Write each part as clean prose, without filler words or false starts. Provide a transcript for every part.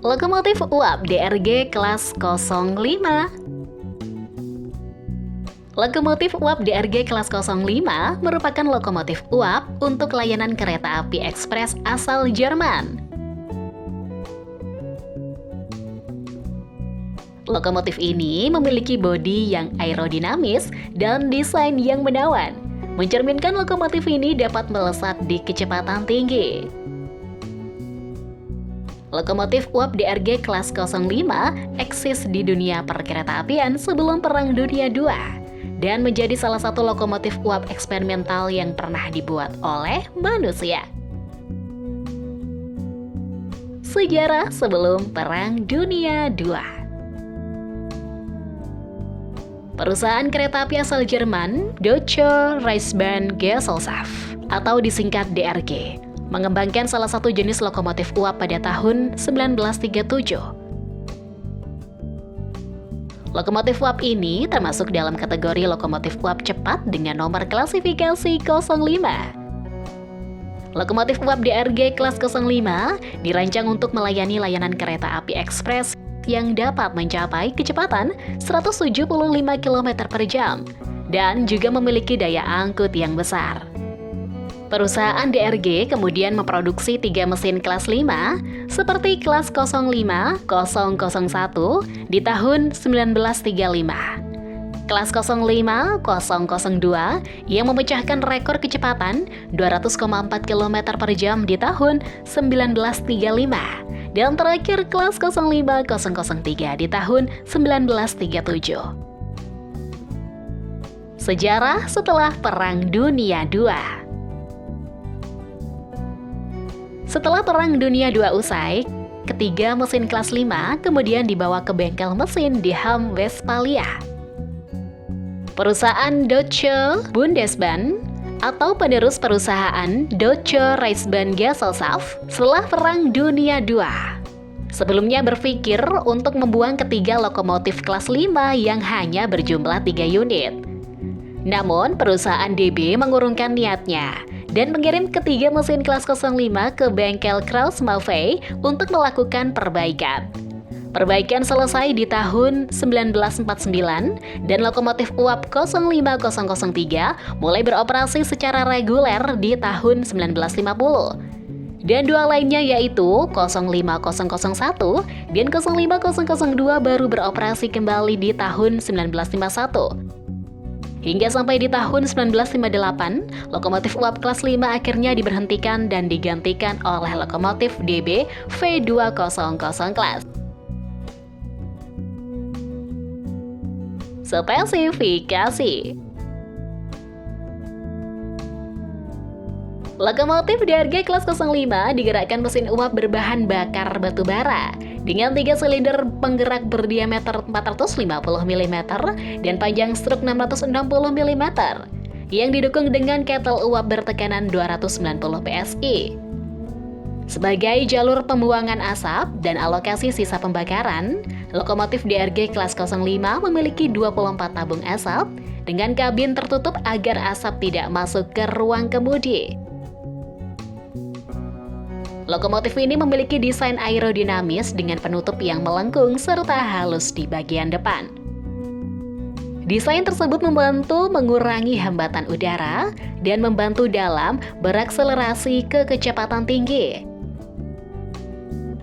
Lokomotif uap DRG kelas 05. Lokomotif uap DRG kelas 05 merupakan lokomotif uap untuk layanan kereta api ekspres asal Jerman. Lokomotif ini memiliki bodi yang aerodinamis dan desain yang menawan, mencerminkan lokomotif ini dapat melesat di kecepatan tinggi. Lokomotif uap DRG kelas 05 eksis di dunia perkeretaapian sebelum Perang Dunia II dan menjadi salah satu lokomotif uap eksperimental yang pernah dibuat oleh manusia. Sejarah sebelum Perang Dunia II. Perusahaan kereta api asal Jerman, Deutsche Reichsbahn-Gesellschaft atau disingkat DRG, mengembangkan salah satu jenis lokomotif uap pada tahun 1937. Lokomotif uap ini termasuk dalam kategori lokomotif uap cepat dengan nomor klasifikasi 05. Lokomotif uap DRG kelas 05 dirancang untuk melayani layanan kereta api ekspres yang dapat mencapai kecepatan 175 km per jam dan juga memiliki daya angkut yang besar. Perusahaan DRG kemudian memproduksi 3 mesin kelas 5 seperti kelas 05, 001 di tahun 1935. Kelas 05, 002 yang memecahkan rekor kecepatan 200,4 km per jam di tahun 1935. Dan terakhir kelas 05, 003 di tahun 1937. Sejarah setelah Perang Dunia II. Setelah Perang Dunia II usai, ketiga mesin kelas 5 kemudian dibawa ke bengkel mesin di Hamm, Westphalia. Perusahaan Deutsche Bundesbahn atau penerus perusahaan Deutsche Reichsbahn-Gesellschaft setelah Perang Dunia II. Sebelumnya berpikir untuk membuang ketiga lokomotif kelas 5 yang hanya berjumlah 3 unit. Namun, perusahaan DB mengurungkan niatnya dan mengirim ketiga mesin kelas 05 ke bengkel Krauss-Maffei untuk melakukan perbaikan. Perbaikan selesai di tahun 1949 dan lokomotif uap 05003 mulai beroperasi secara reguler di tahun 1950. Dan dua lainnya yaitu 05001 dan 05002 baru beroperasi kembali di tahun 1951. Hingga sampai di tahun 1958, lokomotif uap kelas 5 akhirnya diberhentikan dan digantikan oleh lokomotif DB V200 kelas. Spesifikasi. Lokomotif DRG kelas 05 digerakkan mesin uap berbahan bakar batu bara dengan 3 silinder penggerak berdiameter 450 mm dan panjang struk 660 mm yang didukung dengan kettle uap bertekanan 290 PSI. Sebagai jalur pembuangan asap dan alokasi sisa pembakaran, lokomotif DRG kelas 05 memiliki 24 tabung asap dengan kabin tertutup agar asap tidak masuk ke ruang kemudi. Lokomotif ini memiliki desain aerodinamis dengan penutup yang melengkung serta halus di bagian depan. Desain tersebut membantu mengurangi hambatan udara dan membantu dalam berakselerasi ke kecepatan tinggi.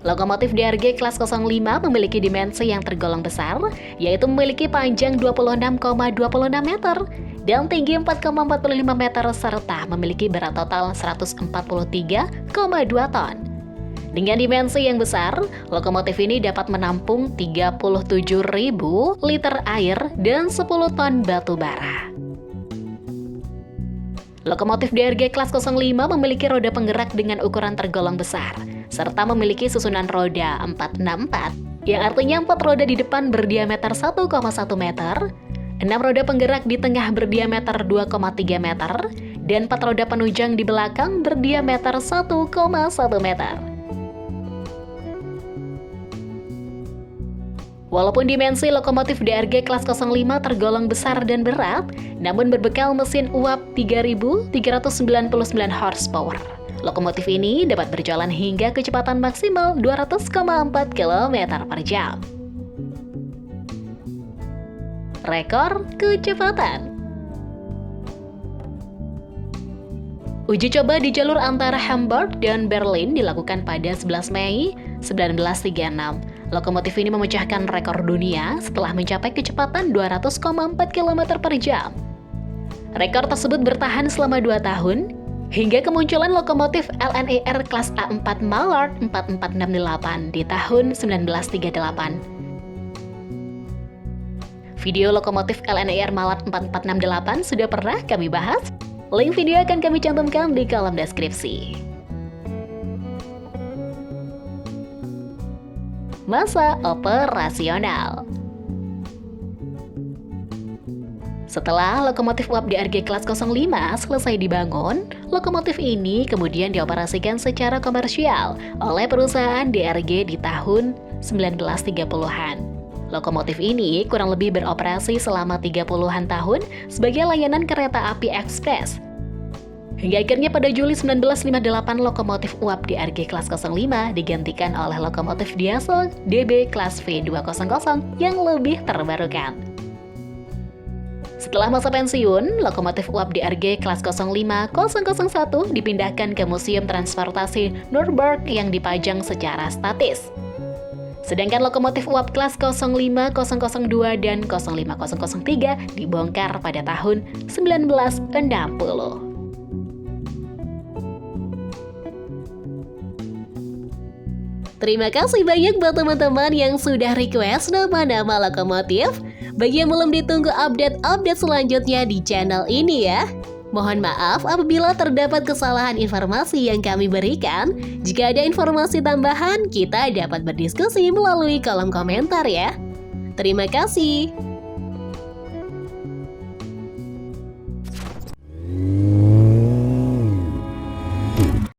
Lokomotif DRG kelas 05 memiliki dimensi yang tergolong besar, yaitu memiliki panjang 26,26 meter dan tinggi 4,45 meter serta memiliki berat total 143,2 ton. Dengan dimensi yang besar, lokomotif ini dapat menampung 37.000 liter air dan 10 ton batu bara. Lokomotif DRG kelas 05 memiliki roda penggerak dengan ukuran tergolong besar, serta memiliki susunan roda 464, yang artinya 4 roda di depan berdiameter 1,1 meter, 6 roda penggerak di tengah berdiameter 2,3 meter, dan 4 roda penunjang di belakang berdiameter 1,1 meter. Walaupun dimensi lokomotif DRG kelas 05 tergolong besar dan berat, namun berbekal mesin uap 3.399 horsepower, Lokomotif ini dapat berjalan hingga kecepatan maksimal 200,4 km per jam. Rekor kecepatan. Uji coba di jalur antara Hamburg dan Berlin dilakukan pada 11 Mei 1936. Lokomotif ini memecahkan rekor dunia setelah mencapai kecepatan 200,4 km per jam. Rekor tersebut bertahan selama 2 tahun, hingga kemunculan lokomotif LNER kelas A4 Mallard 4468 di tahun 1938. Video lokomotif LNER Mallard 4468 sudah pernah kami bahas. Link video akan kami cantumkan di kolom deskripsi. Masa operasional. Setelah lokomotif uap DRG kelas 05 selesai dibangun, lokomotif ini kemudian dioperasikan secara komersial oleh perusahaan DRG di tahun 1930-an. Lokomotif ini kurang lebih beroperasi selama 30-an tahun sebagai layanan kereta api ekspres. Hingga akhirnya pada Juli 1958 lokomotif uap DRG kelas 05 digantikan oleh lokomotif diesel DB kelas V200 yang lebih terbarukan. Setelah masa pensiun, lokomotif uap DRG kelas 05001 dipindahkan ke Museum Transportasi Nürburg yang dipajang secara statis. Sedangkan lokomotif uap kelas 05002 dan 05003 dibongkar pada tahun 1960. Terima kasih banyak buat teman-teman yang sudah request nama-nama lokomotif. Bagi yang belum ditunggu update-update selanjutnya di channel ini ya. Mohon maaf apabila terdapat kesalahan informasi yang kami berikan. Jika ada informasi tambahan, kita dapat berdiskusi melalui kolom komentar ya. Terima kasih.